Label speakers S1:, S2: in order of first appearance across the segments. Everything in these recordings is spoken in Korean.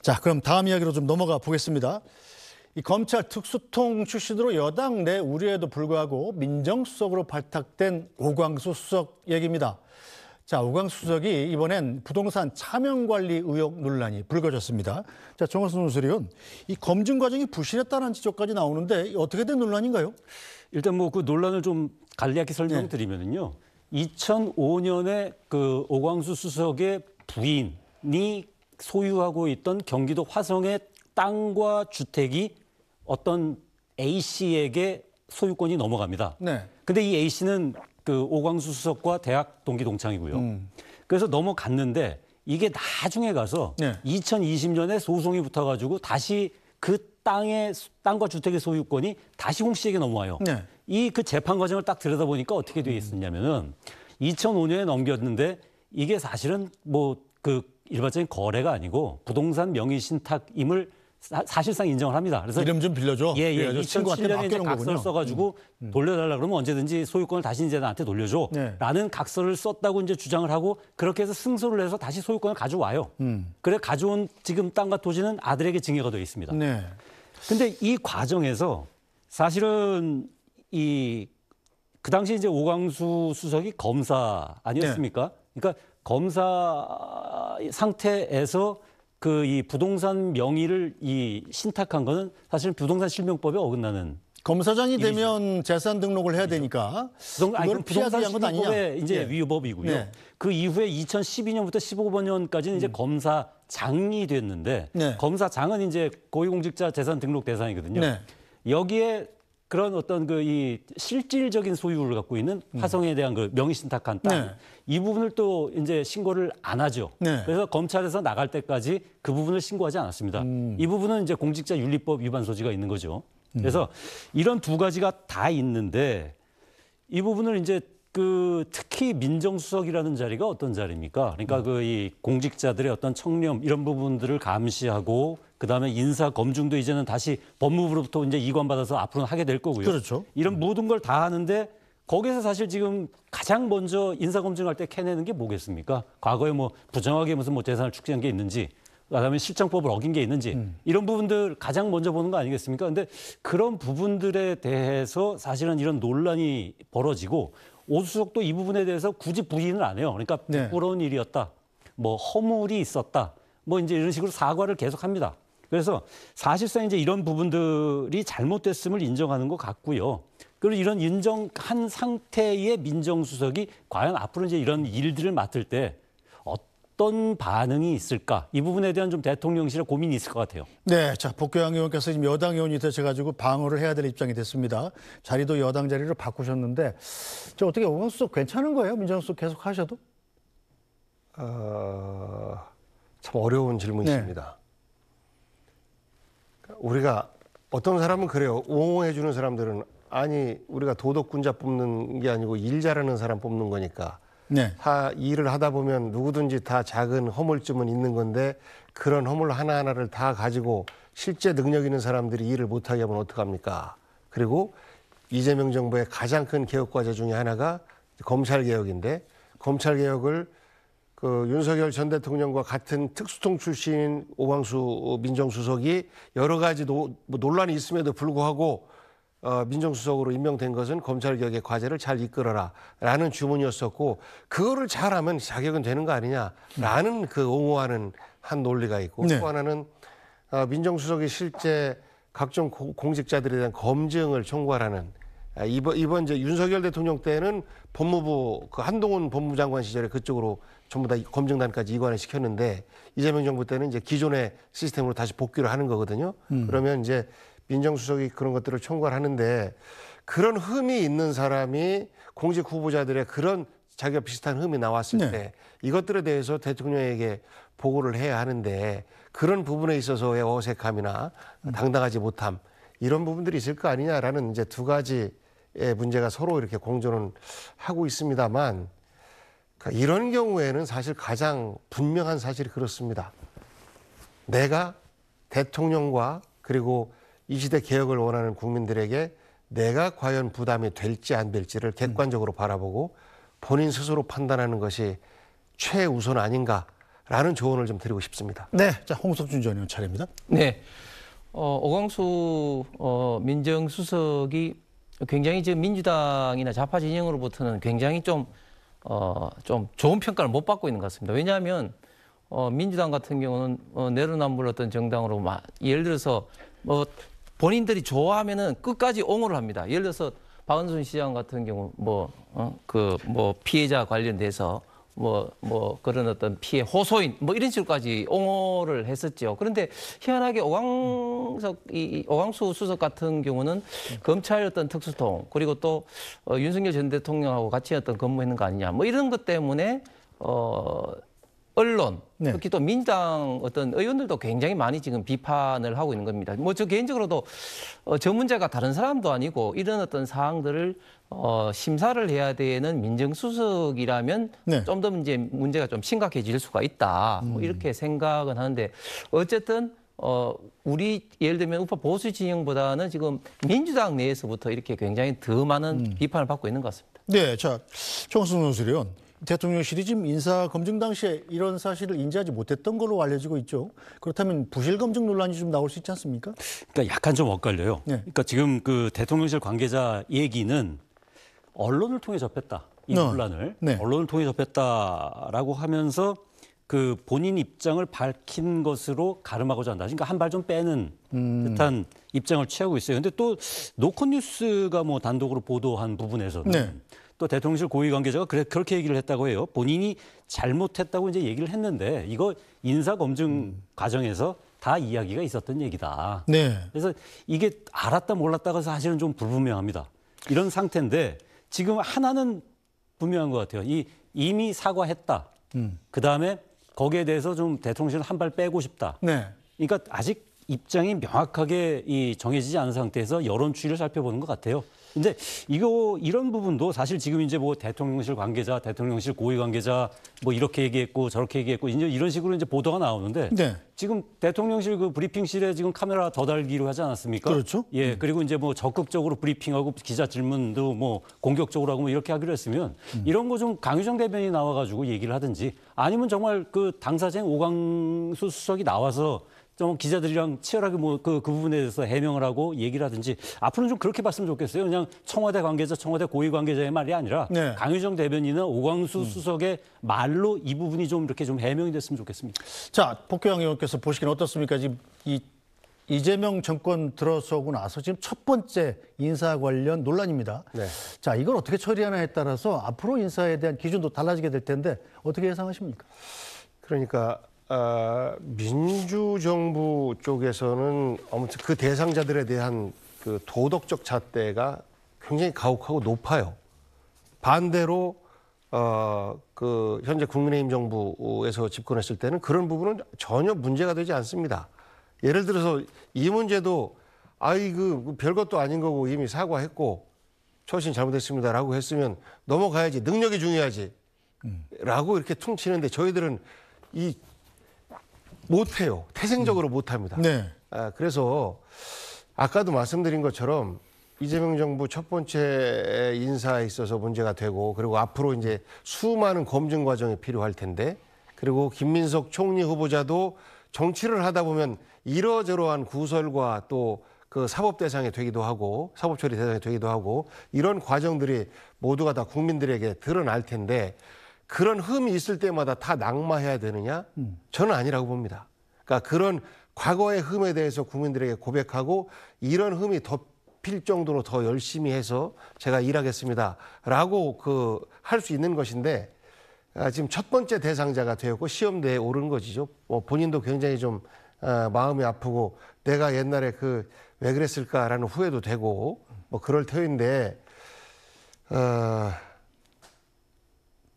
S1: 자, 그럼 다음 이야기로 좀 넘어가 보겠습니다. 이 검찰 특수통 출신으로 여당 내 우려에도 불구하고 민정수석으로 발탁된 오광수 수석 얘기입니다. 자, 오광수 수석이 이번엔 부동산 차명관리 의혹 논란이 불거졌습니다. 자, 정호순 논설위원, 이 검증 과정이 부실했다는 지적까지 나오는데 어떻게 된 논란인가요?
S2: 일단 뭐 그 논란을 좀 간략히 설명드리면요. 2005년에 그 오광수 수석의 부인이 소유하고 있던 경기도 화성의 땅과 주택이 어떤 A 씨에게 소유권이 넘어갑니다.
S1: 네.
S2: 근데 이 A 씨는 그 오광수 수석과 대학 동기 동창이고요. 그래서 넘어갔는데 이게 나중에 가서
S1: 네.
S2: 2020년에 소송이 붙어가지고 다시 그 땅과 주택의 소유권이 다시 홍 씨에게 넘어와요.
S1: 네.
S2: 이 그 재판 과정을 딱 들여다보니까 어떻게 되어 있었냐면은 2005년에 넘겼는데 이게 사실은 뭐 그 일반적인 거래가 아니고 부동산 명의 신탁임을 사실상 인정을 합니다. 그래서
S1: 이름 좀 빌려줘.
S2: 예.
S1: 친구한테
S2: 2007년에 이제
S1: 맡겨놓은
S2: 각서를
S1: 거군요.
S2: 써가지고 돌려달라 그러면 언제든지 소유권을 다시 이제 나한테 돌려줘.
S1: 네.
S2: 라는 각서를 썼다고 이제 주장을 하고 그렇게 해서 승소를 해서 다시 소유권을 가져와요. 그래 가져온 지금 땅과 토지는 아들에게 증여가 되어 있습니다.
S1: 네.
S2: 근데 이 과정에서 사실은 그 당시 이제 오광수 수석이 검사 아니었습니까? 그러니까 검사 상태에서 그 이 부동산 명의를 신탁한 거는 사실 부동산 실명법에 어긋나는.
S1: 검사장이 되면 재산 등록을 해야 되니까 그걸 피하기 위한 것 아니냐.
S2: 실명법의 이제
S1: 네.
S2: 위법이고요.
S1: 네. 그
S2: 그 이후에 2012년부터 15년까지는 이제 검사장이 됐는데
S1: 네.
S2: 검사장은 이제 고위공직자 재산 등록 대상이거든요.
S1: 네.
S2: 여기에 그런 어떤 그 이 실질적인 소유를 갖고 있는 화성에 대한 그 명의 신탁한 땅,
S1: 네.
S2: 이 부분을 또 이제 신고를 안 하죠.
S1: 네.
S2: 그래서 검찰에서 나갈 때까지 그 부분을 신고하지 않았습니다. 이 부분은 이제 공직자윤리법 위반 소지가 있는 거죠. 그래서 이런 두 가지가 다 있는데 이 부분을 이제 그 특히 민정수석이라는 자리가 어떤 자리입니까? 그러니까 그 이 공직자들의 어떤 청렴 이런 부분들을 감시하고 그다음에 인사 검증도 이제는 다시 법무부로부터 이제 이관받아서 앞으로는 하게 될 거고요.
S1: 그렇죠.
S2: 이런 모든 걸 다 하는데 거기서 사실 지금 가장 먼저 인사 검증할 때 캐내는 게 뭐겠습니까? 과거에 뭐 부정하게 무슨 뭐 재산을 축제한 게 있는지, 그다음에 실정법을 어긴 게 있는지 이런 부분들 가장 먼저 보는 거 아니겠습니까? 근데 그런 부분들에 대해서 사실은 이런 논란이 벌어지고 오 수석도 이 부분에 대해서 굳이 부인을 안 해요. 그러니까
S1: 네.
S2: 부끄러운 일이었다, 뭐 허물이 있었다, 뭐 이제 이런 식으로 사과를 계속합니다. 그래서 사실상 이제 이런 부분들이 잘못됐음을 인정하는 것 같고요. 그리고 이런 인정한 상태의 민정수석이 과연 앞으로 이제 이런 일들을 맡을 때 어떤 반응이 있을까? 이 부분에 대한 좀 대통령실의 고민이 있을 것 같아요.
S1: 네, 자 복교양 의원께서 지금 여당 의원이 되셔가지고 방어를 해야 될 입장이 됐습니다. 자리도 여당 자리로 바꾸셨는데, 저 어떻게 오광수 수석 괜찮은 거예요? 민정수석 계속 하셔도?
S3: 참 어려운 질문이십니다. 우리가 어떤 사람은 그래요. 옹호해 주는 사람들은 아니 우리가 도덕군자 뽑는 게 아니고 일 잘하는 사람 뽑는 거니까
S1: 네.
S3: 다 일을 하다 보면 누구든지 다 작은 허물쯤은 있는 건데 그런 허물 하나하나를 다 가지고 실제 능력 있는 사람들이 일을 못하게 하면 어떡합니까? 그리고 이재명 정부의 가장 큰 개혁 과제 중에 하나가 검찰개혁인데 검찰개혁을 그 윤석열 전 대통령과 같은 특수통 출신 오광수 민정수석이 여러 가지 논란이 있음에도 불구하고 민정수석으로 임명된 것은 검찰개혁의 과제를 잘 이끌어라라는 주문이었었고 그거를 잘하면 자격은 되는 거 아니냐라는 그 옹호하는 한 논리가 있고
S1: 네.
S3: 또 하나는 민정수석이 실제 각종 공직자들에 대한 검증을 총괄하는 이번 이제 윤석열 대통령 때는 법무부 그 한동훈 법무부 장관 시절에 그쪽으로 전부 다 검증단까지 이관을 시켰는데 이재명 정부 때는 이제 기존의 시스템으로 다시 복귀를 하는 거거든요. 그러면 이제 민정수석이 그런 것들을 총괄하는데 그런 흠이 있는 사람이 공직 후보자들의 그런 자기가 비슷한 흠이 나왔을
S1: 네.
S3: 때 이것들에 대해서 대통령에게 보고를 해야 하는데 그런 부분에 있어서의 어색함이나 당당하지 못함 이런 부분들이 있을 거 아니냐라는 이제 두 가지의 문제가 서로 이렇게 공존을 하고 있습니다만 그러니까 이런 경우에는 사실 가장 분명한 사실이 그렇습니다. 내가 대통령과 그리고 이 시대 개혁을 원하는 국민들에게 내가 과연 부담이 될지 안 될지를 객관적으로 바라보고 본인 스스로 판단하는 것이 최우선 아닌가 라는 조언을 좀 드리고 싶습니다.
S1: 네, 자 홍석준 전 의원 차례입니다.
S4: 네, 오광수 민정수석이 굉장히 지금 민주당이나 좌파 진영으로부터는 굉장히 좀 좋은 평가를 못 받고 있는 것 같습니다. 왜냐하면 민주당 같은 경우는 내로남불 어떤 정당으로 예를 들어서 본인들이 좋아하면은 끝까지 옹호를 합니다. 예를 들어서 박은순 시장 같은 경우 피해자 관련돼서 그런 어떤 피해 호소인 이런 식으로까지 옹호를 했었죠. 그런데 희한하게 오광수 수석 같은 경우는 검찰 어떤 특수통 그리고 또 윤석열 전 대통령하고 같이 어떤 근무했는 거 아니냐 이런 것 때문에 언론
S1: 네.
S4: 특히 또 민주당 어떤 의원들도 굉장히 많이 지금 비판을 하고 있는 겁니다. 저 개인적으로도 저 문제가 다른 사람도 아니고 이런 어떤 사항들을 심사를 해야 되는 민정수석이라면
S1: 네.
S4: 좀 더 이제 문제가 좀 심각해질 수가 있다. 이렇게 생각은 하는데 어쨌든 우리 예를 들면 우파 보수 진영보다는 지금 민주당 내에서부터 이렇게 굉장히 더 많은 비판을 받고 있는 것 같습니다.
S1: 네, 자 정승 논술위원. 대통령실이 지금 인사 검증 당시에 이런 사실을 인지하지 못했던 걸로 알려지고 있죠. 그렇다면 부실 검증 논란이 좀 나올 수 있지 않습니까?
S2: 그러니까 약간 좀 엇갈려요.
S1: 네.
S2: 그러니까 지금 그 대통령실 관계자 얘기는 언론을 통해 접했다. 이 논란을
S1: 네.
S2: 언론을 통해 접했다라고 하면서 그 본인 입장을 밝힌 것으로 가름하고자 한다. 그러니까 한 발 좀 빼는 듯한 입장을 취하고 있어요. 근데 또 노컷뉴스가 뭐 단독으로 보도한 부분에서는
S1: 네.
S2: 또 대통령실 고위 관계자가 그렇게 얘기를 했다고 해요. 본인이 잘못했다고 이제 얘기를 했는데 이거 인사 검증 과정에서 다 이야기가 있었던 얘기다.
S1: 네.
S2: 그래서 이게 알았다 몰랐다가 사실은 좀 불분명합니다. 이런 상태인데 지금 하나는 분명한 것 같아요. 이미 사과했다. 그 다음에 거기에 대해서 좀 대통령실은 한 발 빼고 싶다.
S1: 네.
S2: 그러니까 아직 입장이 명확하게 정해지지 않은 상태에서 여론 추이를 살펴보는 것 같아요. 근데 이런 부분도 사실 지금 이제 뭐 대통령실 관계자, 대통령실 고위 관계자 뭐 이렇게 얘기했고 저렇게 얘기했고 이제 이런 식으로 이제 보도가 나오는데
S1: 네.
S2: 지금 대통령실 그 브리핑실에 지금 카메라 더 달기로 하지 않았습니까?
S1: 그렇죠.
S2: 예, 그리고 이제 뭐 적극적으로 브리핑하고 기자 질문도 뭐 공격적으로 하고 뭐 이렇게 하기로 했으면 이런 거 좀 강유정 대변인이 나와가지고 얘기를 하든지 아니면 정말 그 당사자인 오광수 수석이 나와서 좀 기자들이랑 치열하게 그 부분에 대해서 해명을 하고 얘기를 하든지 앞으로는 좀 그렇게 봤으면 좋겠어요. 그냥 청와대 관계자, 청와대 고위 관계자의 말이 아니라
S1: 네.
S2: 강유정 대변인은 오광수 수석의 말로 이 부분이 좀 이렇게 좀 해명이 됐으면 좋겠습니다.
S1: 자 복교영 의원께서 보시기는 어떻습니까? 지금 이재명 정권 들어서고 나서 지금 첫 번째 인사 관련 논란입니다.
S3: 네.
S1: 자 이걸 어떻게 처리하느냐에 따라서 앞으로 인사에 대한 기준도 달라지게 될 텐데 어떻게 예상하십니까?
S3: 그러니까 민주정부 쪽에서는 아무튼 그 대상자들에 대한 그 도덕적 잣대가 굉장히 가혹하고 높아요. 반대로 그 현재 국민의힘 정부에서 집권했을 때는 그런 부분은 전혀 문제가 되지 않습니다. 예를 들어서 이 문제도 그 별것도 아닌 거고 이미 사과했고 처신 잘못했습니다라고 했으면 넘어가야지 능력이 중요하지 라고 이렇게 퉁치는데 저희들은 못해요. 태생적으로 못합니다.
S1: 네.
S3: 그래서 아까도 말씀드린 것처럼 이재명 정부 첫 번째 인사에 있어서 문제가 되고 그리고 앞으로 이제 수많은 검증 과정이 필요할 텐데 그리고 김민석 총리 후보자도 정치를 하다 보면 이러저러한 구설과 또 그 사법 대상이 되기도 하고 사법 처리 대상이 되기도 하고 이런 과정들이 모두가 다 국민들에게 드러날 텐데 그런 흠이 있을 때마다 다 낙마해야 되느냐? 저는 아니라고 봅니다. 그러니까 그런 과거의 흠에 대해서 국민들에게 고백하고 이런 흠이 덮일 정도로 더 열심히 해서 제가 일하겠습니다라고 할 수 있는 것인데 지금 첫 번째 대상자가 되었고 시험대에 오른 것이죠. 본인도 굉장히 좀 마음이 아프고 내가 옛날에 왜 그랬을까라는 후회도 되고 그럴 터인데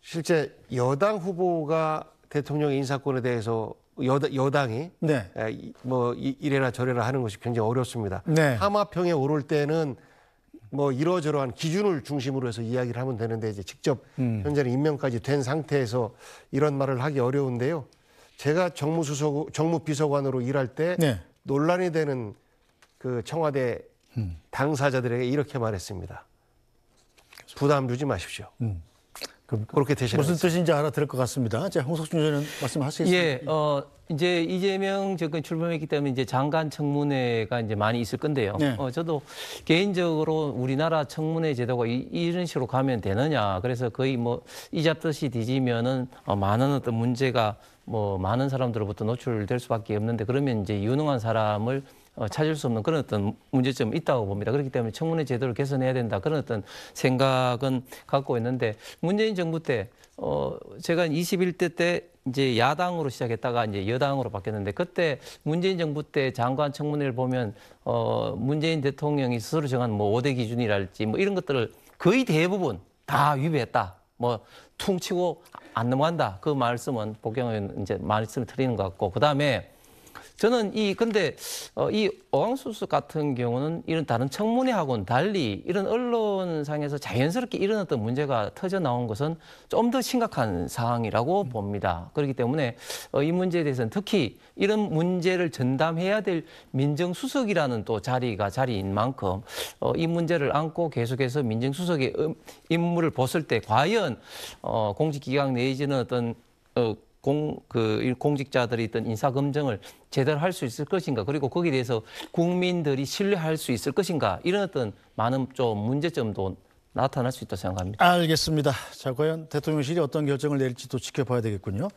S3: 실제 여당 후보가 대통령 인사권에 대해서 여당이
S1: 네.
S3: 이래라 저래라 하는 것이 굉장히 어렵습니다.
S1: 네.
S3: 하마평에 오를 때는 이러저러한 기준을 중심으로 해서 이야기를 하면 되는데 이제 직접 현재는 임명까지 된 상태에서 이런 말을 하기 어려운데요. 제가 정무비서관으로 일할 때
S1: 네.
S3: 논란이 되는 그 청와대 당사자들에게 이렇게 말했습니다. 부담 주지 마십시오. 그렇게 되시는
S1: 무슨 뜻인지 알아들을 것 같습니다. 자, 홍석준 의원은 말씀하시겠습니까?
S4: 예, 이제 이재명 정권 출범했기 때문에 이제 장관 청문회가 이제 많이 있을 건데요.
S1: 네.
S4: 저도 개인적으로 우리나라 청문회 제도가 이런 식으로 가면 되느냐. 그래서 거의 뭐 이잡듯이 뒤지면은 많은 어떤 문제가 뭐 많은 사람들로부터 노출될 수밖에 없는데 그러면 이제 유능한 사람을 찾을 수 없는 그런 어떤 문제점이 있다고 봅니다. 그렇기 때문에 청문회 제도를 개선해야 된다. 그런 어떤 생각은 갖고 있는데 문재인 정부 때 제가 21대 때 이제 야당으로 시작했다가 이제 여당으로 바뀌었는데 그때 문재인 정부 때 장관 청문회를 보면 문재인 대통령이 스스로 정한 뭐 5대 기준이랄지 뭐 이런 것들을 거의 대부분 다 위배했다. 뭐 퉁치고 안 넘어간다. 그 말씀은 복경은 이제 말씀을 드리는 것 같고 그다음에 저는 근데 이 어항수수 같은 경우는 이런 다른 청문회하고는 달리 이런 언론상에서 자연스럽게 이런 어떤 문제가 터져 나온 것은 좀 더 심각한 상황이라고 봅니다. 그렇기 때문에 이 문제에 대해서는 특히 이런 문제를 전담해야 될 민정수석이라는 또 자리인 만큼 이 문제를 안고 계속해서 민정수석의 임무를 벗을 때 과연 공직기강 내지는 어떤 공직자들이 있던 인사검증을 제대로 할 수 있을 것인가 그리고 거기에 대해서 국민들이 신뢰할 수 있을 것인가 이런 어떤 많은 좀 문제점도 나타날 수 있다고 생각합니다.
S1: 알겠습니다. 자, 과연 대통령실이 어떤 결정을 내릴지 또 지켜봐야 되겠군요.